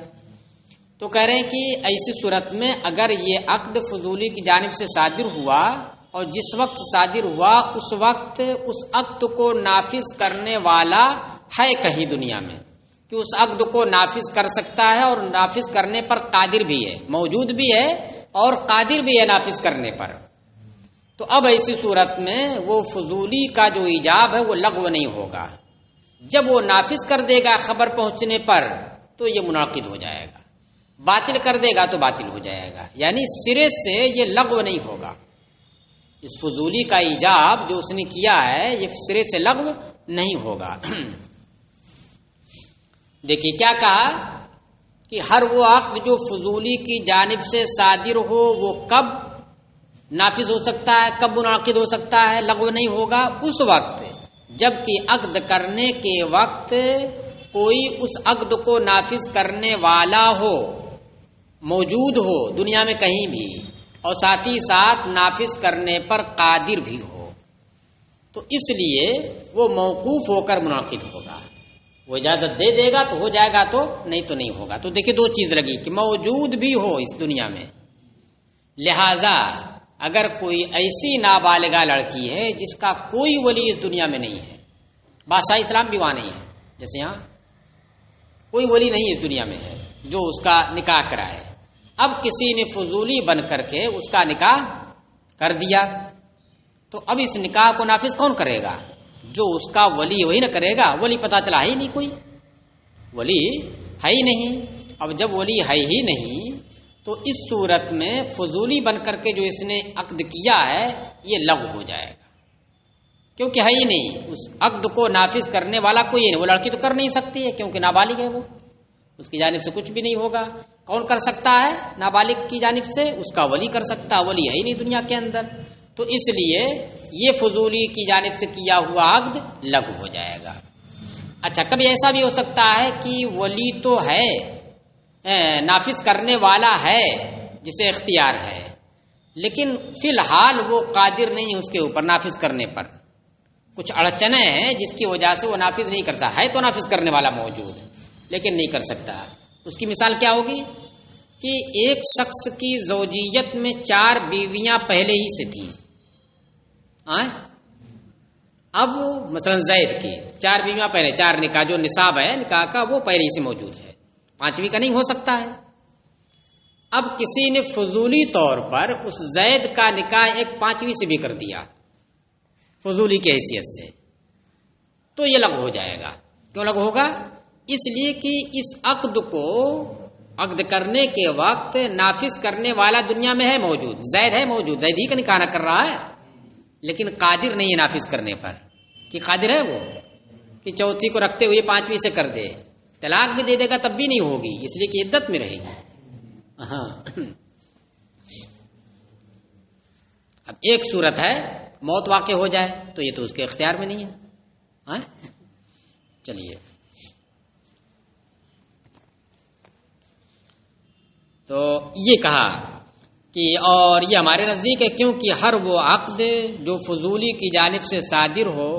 تو کہہ رہے ہیں کہ ایسی صورت میں اگر یہ عقد فضولی کی جانب سے صادر ہوا اور جس وقت صادر ہوا اس وقت اس عقد کو نافذ کرنے والا ہے کہیں دنیا میں، کہ اس عقد کو نافذ کر سکتا ہے اور نافذ کرنے پر قادر بھی ہے، موجود بھی ہے اور قادر بھی ہے نافذ کرنے پر، تو اب ایسی صورت میں وہ فضولی کا جو ایجاب ہے وہ لغو نہیں ہوگا. جب وہ نافذ کر دے گا خبر پہنچنے پر تو یہ منعقد ہو جائے گا، باطل کر دے گا تو باطل ہو جائے گا، یعنی سرے سے یہ لغو نہیں ہوگا۔ اس فضولی کا ایجاب جو اس نے کیا ہے یہ سرے سے لغو نہیں ہوگا۔ دیکھیے کیا کہا کہ ہر وہ عقد جو فضولی کی جانب سے صادر ہو وہ کب نافذ ہو سکتا ہے، کب منعقد ہو سکتا ہے، لغو نہیں ہوگا، اس وقت جبکہ عقد کرنے کے وقت کوئی اس عقد کو نافذ کرنے والا ہو، موجود ہو دنیا میں کہیں بھی، اور ساتھ ہی ساتھ نافذ کرنے پر قادر بھی ہو، تو اس لیے وہ موقوف ہو کر منعقد ہوگا۔ وہ اجازت دے دے گا تو ہو جائے گا، تو نہیں ہوگا۔ تو دیکھیں دو چیز لگی کہ موجود بھی ہو اس دنیا میں، لہذا اگر کوئی ایسی نابالغہ لڑکی ہے جس کا کوئی ولی اس دنیا میں نہیں ہے، بادشاہ اسلام بھی وہاں نہیں ہے، جیسے یہاں کوئی ولی نہیں اس دنیا میں ہے جو اس کا نکاح کرائے، اب کسی نے فضولی بن کر کے اس کا نکاح کر دیا، تو اب اس نکاح کو نافذ کون کرے گا؟ جو اس کا ولی وہی نہ کرے گا، ولی پتہ چلا ہے ہی نہیں، کوئی ولی ہے ہی نہیں۔ اب جب ولی ہے ہی نہیں تو اس صورت میں فضولی بن کر کے جو اس نے عقد کیا ہے یہ لغو ہو جائے گا، کیونکہ ہے ہی نہیں، اس عقد کو نافذ کرنے والا کوئی نہیں۔ وہ لڑکی تو کر نہیں سکتی ہے کیونکہ نابالغ ہے، وہ اس کی جانب سے کچھ بھی نہیں ہوگا۔ کون کر سکتا ہے نابالغ کی جانب سے؟ اس کا ولی کر سکتا، ولی ہے ہی نہیں دنیا کے اندر، تو اس لیے یہ فضولی کی جانب سے کیا ہوا عقد لغو ہو جائے گا۔ اچھا، کبھی ایسا بھی ہو سکتا ہے کہ ولی تو ہے، نافذ کرنے والا ہے جسے اختیار ہے، لیکن فی الحال وہ قادر نہیں ہے اس کے اوپر نافذ کرنے پر، کچھ اڑچنیں ہیں جس کی وجہ سے وہ نافذ نہیں کرتا ہے، تو نافذ کرنے والا موجود ہے لیکن نہیں کر سکتا۔ اس کی مثال کیا ہوگی کہ ایک شخص کی زوجیت میں 4 بیویاں پہلے ہی سے تھیں، اب مثلا زید کی 4 بیویاں پہلے، 4 نکاح جو نصاب ہے نکاح کا وہ پہلے ہی سے موجود ہے، 5ویں کا نہیں ہو سکتا ہے۔ اب کسی نے فضولی طور پر اس زید کا نکاح ایک 5ویں سے بھی کر دیا فضولی کی حیثیت سے، تو یہ لغو ہو جائے گا۔ کیوں لغو ہوگا؟ اس لیے کہ اس عقد کو عقد کرنے کے وقت نافذ کرنے والا دنیا میں ہے موجود، زید ہے موجود، زید ہی کا نکاح نہ کر رہا ہے، لیکن قادر نہیں ہے نافذ کرنے پر، کہ قادر ہے وہ کہ چوتھی کو رکھتے ہوئے 5ویں سے کر دے، طلاق بھی دے دے گا تب بھی نہیں ہوگی، اس لیے کہ عدت میں رہے گی۔ ہاں، اب ایک صورت ہے موت واقع ہو جائے تو یہ تو اس کے اختیار میں نہیں ہے۔ چلیے، تو یہ کہا کہ اور یہ ہمارے نزدیک ہے کیونکہ ہر وہ عقد جو فضولی کی جانب سے صادر ہو،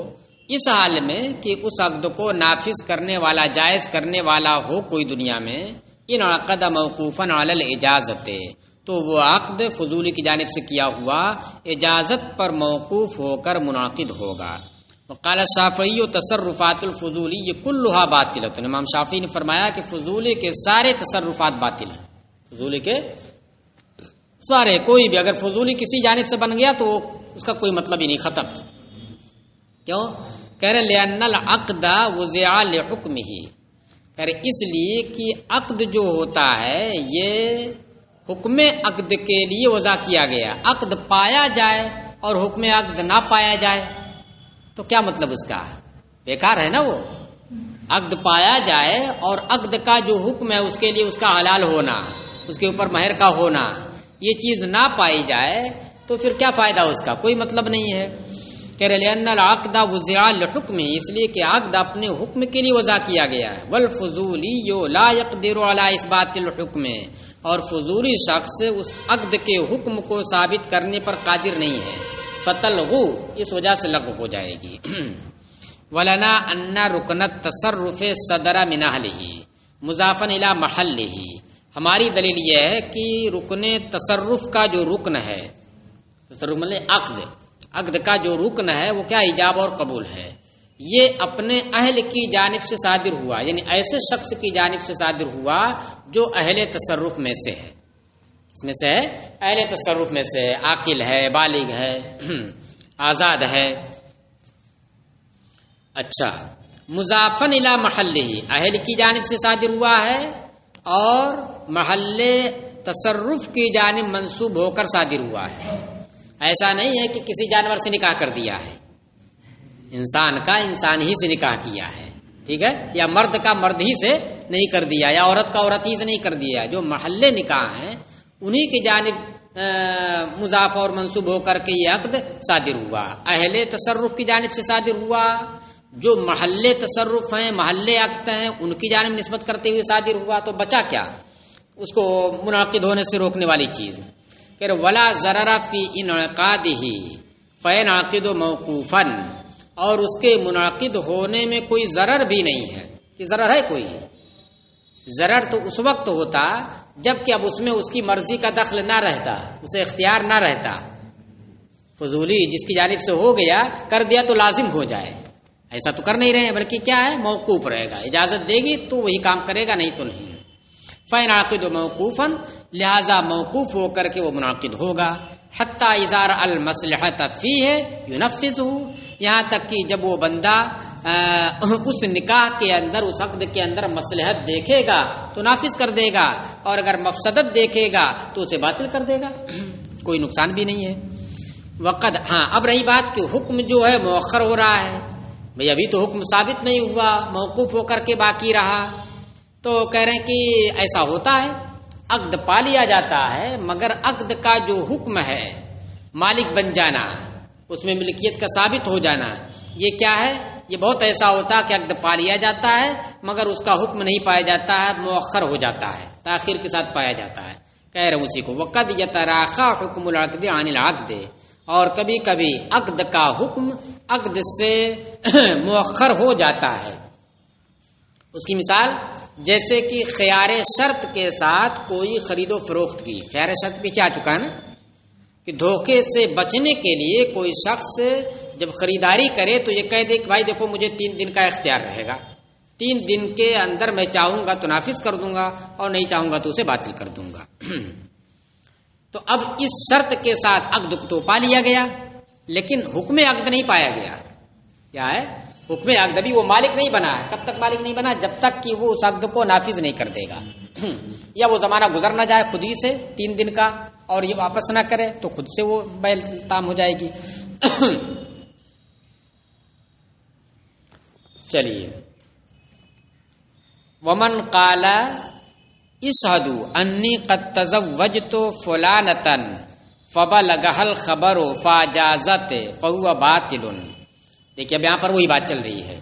اس حال میں کہ اس عقد کو نافذ کرنے والا، جائز کرنے والا ہو کوئی دنیا میں، ان عقد موقوفاً علی الاجازت، تو وہ عقد فضولی کی جانب سے کیا ہوا اجازت پر موقوف ہو کر منعقد ہوگا۔ وقال الشافعی تصرفات الفضولی کلھا باطلۃ، امام شافعی نے فرمایا کہ فضولی کے سارے تصرفات باطل ہیں، فضولی کے سارے، کوئی بھی اگر فضولی کسی جانب سے بن گیا تو اس کا کوئی مطلب ہی نہیں، ختم۔ کیوں؟ کہہ رہے لأن العقد وضع لحکمہ، کہہ رہے اس لیے کہ عقد جو ہوتا ہے یہ حکم عقد کے لیے وضع کیا گیا، عقد پایا جائے اور حکم عقد نہ پایا جائے تو کیا مطلب اس کا؟ بیکار ہے نا، وہ عقد پایا جائے اور عقد کا جو حکم ہے اس کے لیے اس کا حلال ہونا، اس کے اوپر مہر کا ہونا، یہ چیز نہ پائی جائے تو پھر کیا فائدہ اس کا؟ کوئی مطلب نہیں ہے۔ کہہ رہے لأن العقد وضع لحکمہ، اس لیے کہ عقد اپنے حکم کے لیے وضع کیا گیا ہے، والفضولی لا يقدر على اثبات الحکم، اور فضولی شخص اس عقد کے حکم کو ثابت کرنے پر قادر نہیں ہے، فتلغو، اس وجہ سے لغو ہو جائے گی۔ ولنا ان رکن التصرف صدر من اہلہ مضافا الی محلہ، ہماری دلیل یہ ہے کہ رکن تصرف کا جو رکن ہے، تصرف مطلب عقد کا جو رکن ہے وہ کیا؟ ایجاب اور قبول ہے، یہ اپنے اہل کی جانب سے صادر ہوا، یعنی ایسے شخص کی جانب سے صادر ہوا جو اہل تصرف میں سے ہے، اس میں سے ہے اہل تصرف میں سے ہے، عاقل ہے، بالغ ہے، آزاد ہے۔ اچھا، مضافن الی محلہ، اہل کی جانب سے صادر ہوا ہے اور محل تصرف کی جانب منسوب ہو کر صادر ہوا ہے۔ ایسا نہیں ہے کہ کسی جانور سے نکاح کر دیا ہے، انسان کا انسان ہی سے نکاح کیا ہے، ٹھیک ہے، یا مرد کا مرد ہی سے نہیں کر دیا، یا عورت کا عورت ہی سے نہیں کر دیا، جو محل نکاح ہیں انہی کی جانب مضاف اور منسوب ہو کر کے یہ عقد صادر ہوا، اہل تصرف کی جانب سے صادر ہوا، جو محل تصرف ہیں محل عقد ہیں ان کی جانب نسبت کرتے ہوئے صادر ہوا، تو بچا کیا اس کو منعقد ہونے سے روکنے والی چیز کہ ولا ضرر فی انعقادہ فینعقد موقوفا، اور اس کے منعقد ہونے میں کوئی ضرر بھی نہیں ہے، کہ ضرر ہے کوئی ضرر تو اس وقت ہوتا جب کہ اب اس میں اس کی مرضی کا دخل نہ رہتا، اسے اختیار نہ رہتا، فضولی جس کی جانب سے ہو گیا کر دیا تو لازم ہو جائے، ایسا تو کر نہیں رہے ہیں، بلکہ کیا ہے موقوف رہے گا، اجازت دے گی تو وہی کام کرے گا نہیں تو نہیں۔ فینعقد موقوفا، لہذا موقوف ہو کر کے وہ منعقد ہوگا، حتی اذا رأى المصلحۃ فیہ ینفذہ، یہاں تک کہ جب وہ بندہ اس نکاح کے اندر اس عقد کے اندر مصلحت دیکھے گا تو نافذ کر دے گا، اور اگر مفسدت دیکھے گا تو اسے باطل کر دے گا، کوئی نقصان بھی نہیں ہے۔ وقد، ہاں اب رہی بات کہ حکم جو ہے مؤخر ہو رہا ہے، بھئی ابھی تو حکم ثابت نہیں ہوا، موقوف ہو کر کے باقی رہا، تو کہہ رہے ہیں کہ ایسا ہوتا ہے، عقد پا لیا جاتا ہے مگر عقد کا جو حکم ہے مالک بن جانا، اس میں ملکیت کا ثابت ہو جانا، یہ کیا ہے، یہ بہت ایسا ہوتا ہے کہ عقد پا لیا جاتا ہے مگر اس کا حکم نہیں پایا جاتا ہے، مؤخر ہو جاتا ہے، تاخیر کے ساتھ پایا جاتا ہے، کہہ رہے ہیں اسی کو وقد یتراخی حکم العقد عن العقد، اور کبھی کبھی عقد کا حکم عقد سے مؤخر ہو جاتا ہے۔ اس کی مثال جیسے کہ خیار شرط کے ساتھ کوئی خرید و فروخت کی، خیار شرط پیچھے آ چکا ہے نا، کہ دھوکے سے بچنے کے لیے کوئی شخص جب خریداری کرے تو یہ کہہ دے کہ بھائی دیکھو مجھے 3 دن کا اختیار رہے گا، 3 دن کے اندر میں چاہوں گا تو نافذ کر دوں گا اور نہیں چاہوں گا تو اسے باطل کر دوں گا۔ تو اب اس شرط کے ساتھ عقد تو پا لیا گیا لیکن حکم عقد نہیں پایا گیا، کیا ہے حکم عقد، ابھی وہ مالک نہیں بنا ہے، کب تک مالک نہیں بنا، جب تک کہ وہ اس عقد کو نافذ نہیں کر دے گا، یا وہ زمانہ گزر نہ جائے خود ہی سے 3 دن کا اور یہ واپس نہ کرے تو خود سے وہ بیل تام ہو جائے گی۔ چلیے، ومن قال اشہدوا انی قد تزوجت فلانۃ فبلغها الخبر فاجازت فهو باطل۔ دیکھیے اب یہاں پر وہی بات چل رہی ہے،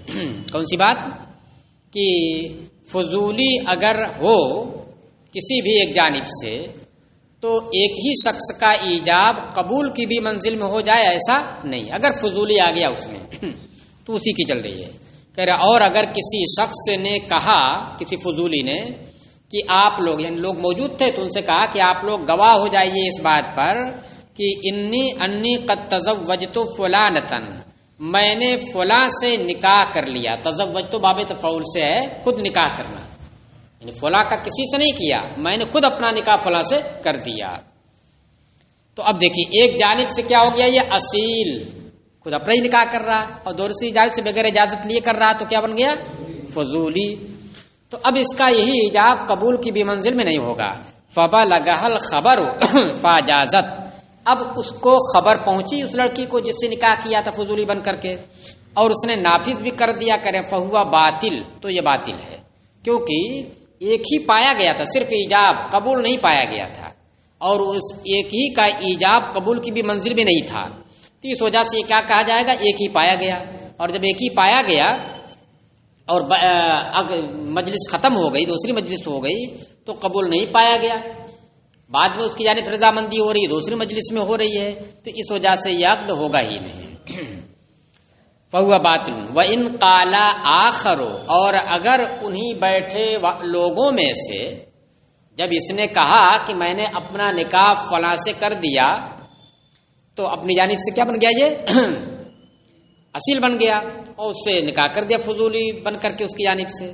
کون سی بات، کہ فضولی اگر ہو کسی بھی ایک جانب سے تو ایک ہی شخص کا ایجاب قبول کی بھی منزل میں ہو جائے، ایسا نہیں، اگر فضولی آ گیا اس میں تو اسی کی چل رہی ہے، کہہ رہا اور اگر کسی شخص نے کہا، کسی فضولی نے کہ آپ لوگ، یعنی لوگ موجود تھے تو ان سے کہا کہ آپ لوگ گواہ ہو جائیے اس بات پر کہ انی قد تزوجت فلانۃ، میں نے فلاں سے نکاح کر لیا، تزوج تو باب تفعول سے ہے، خود نکاح کرنا، یعنی فلاں کا کسی سے نہیں کیا، میں نے خود اپنا نکاح فلاں سے کر دیا۔ تو اب دیکھیے ایک جانب سے کیا ہو گیا، یہ اصیل خود اپنا ہی نکاح کر رہا ہے، اور دوسری جانب سے بغیر اجازت لیے کر رہا، تو کیا بن گیا، فضولی۔ تو اب اس کا یہی ایجاب قبول کی بھی منزل میں نہیں ہوگا۔ فبلغها الخبر فاجازت، اب اس کو خبر پہنچی اس لڑکی کو جس سے نکاح کیا تھا فضولی بن کر کے، اور اس نے نافذ بھی کر دیا، کرے فہوا باطل، تو یہ باطل ہے، کیونکہ ایک ہی پایا گیا تھا، صرف ایجاب قبول نہیں پایا گیا تھا، اور اس ایک ہی کا ایجاب قبول کی بھی منزل میں نہیں تھا، تو اس وجہ سے یہ کیا کہا جائے گا، ایک ہی پایا گیا، اور جب ایک ہی پایا گیا اور مجلس ختم ہو گئی، دوسری مجلس ہو گئی تو قبول نہیں پایا گیا، بعد میں اس کی جانب رضامندی ہو رہی ہے، دوسری مجلس میں ہو رہی ہے، تو اس وجہ سے یہ عقد ہوگا ہی نہیں، فہو باطل۔ وَإِنْ قَالَ آخَرُ، اور اگر انہی بیٹھے لوگوں میں سے جب اس نے کہا کہ میں نے اپنا نکاح فلاں سے کر دیا، تو اپنی جانب سے کیا بن گیا، یہ اصیل بن گیا، اور اس سے نکاح کر دیا فضولی بن کر کے اس کی جانب سے۔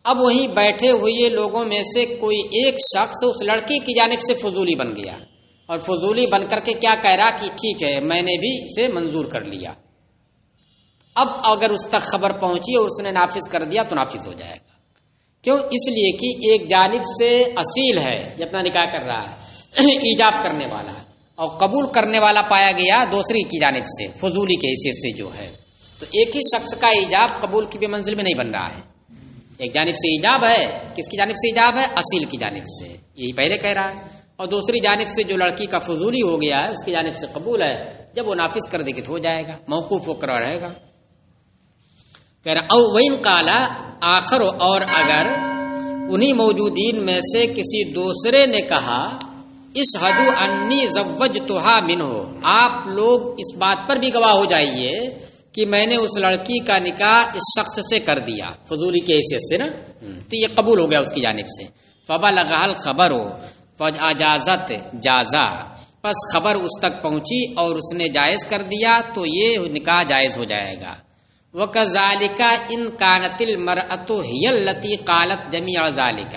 اب وہیں بیٹھے ہوئے لوگوں میں سے کوئی ایک شخص اس لڑکی کی جانب سے فضولی بن گیا، اور فضولی بن کر کے کیا کہہ رہا کہ ٹھیک ہے میں نے بھی اسے منظور کر لیا۔ اب اگر اس تک خبر پہنچی اور اس نے نافذ کر دیا تو نافذ ہو جائے گا. کیوں؟ اس لیے کہ ایک جانب سے اصیل ہے یہ اپنا نکاح کر رہا ہے ایجاب کرنے والا اور قبول کرنے والا پایا گیا دوسری کی جانب سے فضولی کے حیثیت سے جو ہے. تو ایک ہی شخص کا ایجاب قبول کی بھی منزل میں نہیں بن رہا ہے. ایک جانب سے ایجاب ہے، کس کی جانب سے ایجاب ہے؟ اصیل کی جانب سے، یہی پہلے کہہ رہا ہے. اور دوسری جانب سے جو لڑکی کا فضولی ہو گیا ہے اس کی جانب سے قبول ہے، جب وہ نافذ کر دے گی تو ہو جائے گا، موقوف ہو کر رہے گا. کہہ رہا او وین قالا آخر، اور اگر انہی موجودین میں سے کسی دوسرے نے کہا اشہدوا انی زوجتھا منہ، آپ لوگ اس بات پر بھی گواہ ہو جائیے کہ میں نے اس لڑکی کا نکاح اس شخص سے کر دیا فضولی کی حیثیت سے نا، تو یہ قبول ہو گیا اس کی جانب سے. فبلغھا الخبر فاجازت جازا، پس خبر اس تک پہنچی اور اس نے جائز کر دیا تو یہ نکاح جائز ہو جائے گا. وَكَذَلِكَ إِن كَانَتِ الْمَرْأَةُ هِيَ الَّتِي قَالَتْ جَمِيعَ ذَلِكَ،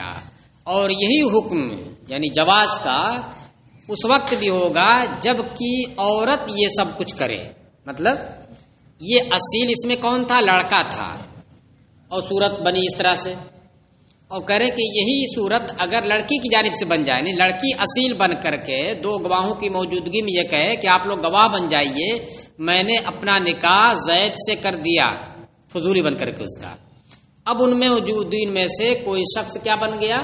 اور یہی حکم یعنی جواز کا اس وقت بھی ہوگا جب کہ عورت یہ سب کچھ کرے. مطلب یہ اصیل اس میں کون تھا؟ لڑکا تھا، اور صورت بنی اس طرح سے، اور کرے کہ یہی صورت اگر لڑکی کی جانب سے بن جائے، نہیں لڑکی اصیل بن کر کے دو گواہوں کی موجودگی میں یہ کہے کہ آپ لوگ گواہ بن جائیے میں نے اپنا نکاح زید سے کر دیا فضولی بن کر کے اس کا. اب ان میں موجودین میں سے کوئی شخص کیا بن گیا؟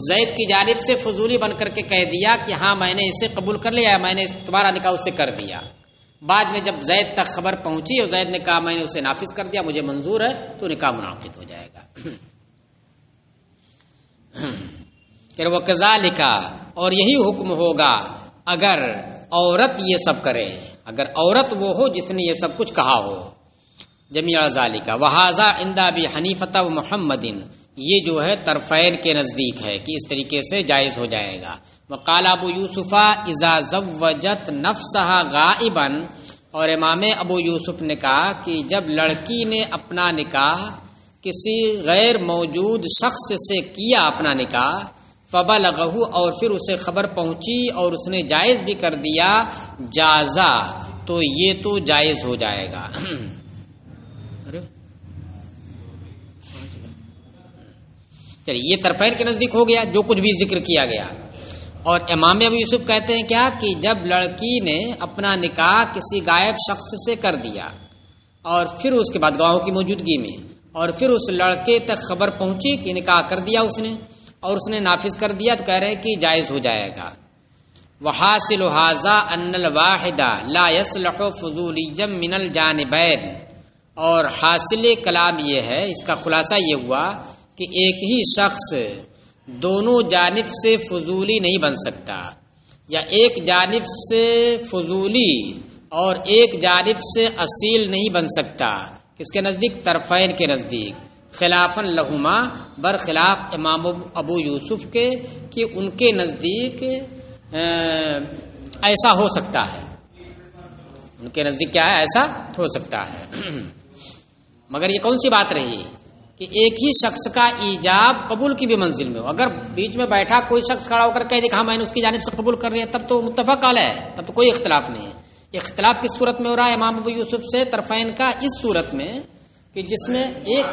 زید کی جانب سے فضولی بن کر کے کہہ دیا کہ ہاں میں نے اسے قبول کر لیا، میں نے تمہارا نکاح اس سے کر دیا. بعد میں جب زید تک خبر پہنچی اور زید نے کہا میں نے اسے نافذ کر دیا، مجھے منظور ہے، تو نکاح منعقد ہو جائے گا. کہ وہ کذالک، اور یہی حکم ہوگا اگر عورت یہ سب کرے، اگر عورت وہ ہو جس نے یہ سب کچھ کہا ہو. جمیع ذالک وہذا عند ابی حنیفہ و محمد، یہ جو ہے طرفین کے نزدیک ہے کہ اس طریقے سے جائز ہو جائے گا. وقال ابو یوسف اذا زوجت نفسها غائبا، اور امام ابو یوسف نے کہا کہ جب لڑکی نے اپنا نکاح کسی غیر موجود شخص سے کیا اپنا نکاح، فبلغہ، اور پھر اسے خبر پہنچی اور اس نے جائز بھی کر دیا، جازا، تو یہ تو جائز ہو جائے گا. چلیے یہ طرفین کے نزدیک ہو گیا جو کچھ بھی ذکر کیا گیا. اور امام ابو یوسف کہتے ہیں کیا کہ جب لڑکی نے اپنا نکاح کسی غائب شخص سے کر دیا اور پھر اس کے بعد گواہوں کی موجودگی میں، اور پھر اس لڑکے تک خبر پہنچی کہ نکاح کر دیا اس نے اور اس نے نافذ کر دیا، تو کہہ رہے ہیں کہ جائز ہو جائے گا. وحاصل ھذا ان الواحد لا يصلح فضوليا من الجانبين، اور حاصل کلام یہ ہے، اس کا خلاصہ یہ ہوا کہ ایک ہی شخص دونوں جانب سے فضولی نہیں بن سکتا، یا ایک جانب سے فضولی اور ایک جانب سے اصیل نہیں بن سکتا. کس کے نزدیک؟ طرفین کے نزدیک. خلافاً لہما، برخلاف امام ابو یوسف کے کہ ان کے نزدیک ایسا ہو سکتا ہے. ان کے نزدیک کیا ہے؟ ایسا ہو سکتا ہے. مگر یہ کون سی بات رہی کہ ایک ہی شخص کا ایجاب قبول کی بھی منزل میں ہو. اگر بیچ میں بیٹھا کوئی شخص کھڑا ہو کر کہہ دے کہ ہاں میں نے اس کی جانب سے قبول کر لیا، تب تو متفق علیہ ہے، تب تو کوئی اختلاف نہیں ہے. اختلاف کس صورت میں ہو رہا ہے امام ابو یوسف سے طرفین کا؟ اس صورت میں کہ جس میں ایک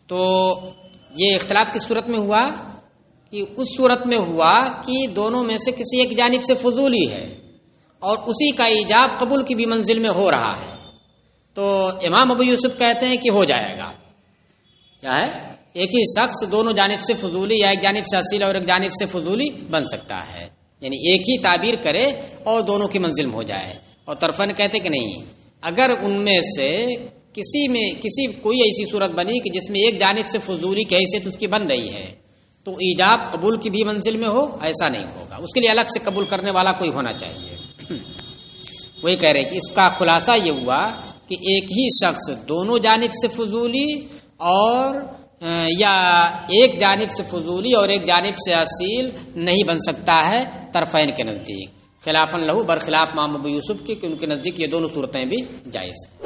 تو یہ اختلاف کس صورت میں ہوا کہ اس صورت میں ہوا کہ دونوں میں سے کسی ایک جانب سے فضولی ہے اور اسی کا ایجاب قبول کی بھی منزل میں ہو رہا ہے، تو امام ابو یوسف کہتے ہیں کہ ہو جائے گا. کیا ہے؟ ایک ہی شخص دونوں جانب سے فضولی یا ایک جانب سے اصیل اور ایک جانب سے فضولی بن سکتا ہے، یعنی ایک ہی تعبیر کرے اور دونوں کی منزل میں ہو جائے. اور طرفین کہتے کہ نہیں، اگر ان میں سے کسی کوئی ایسی صورت بنی کہ جس میں ایک جانب سے فضولی کی حیثیت اس کی بن رہی ہے تو ایجاب قبول کی بھی منزل میں ہو، ایسا نہیں ہوگا. اس کے لیے الگ سے قبول کرنے والا کوئی ہونا چاہیے. وہی کہہ رہے کہ اس کا خلاصہ یہ ہوا کہ ایک ہی شخص دونوں جانب سے فضولی اور یا ایک جانب سے فضولی اور ایک جانب سے اصیل نہیں بن سکتا ہے طرفین کے نزدیک. خلافاً لہو، برخلاف امام ابو یوسف کے کہ ان کے نزدیک یہ دونوں صورتیں بھی جائز ہیں.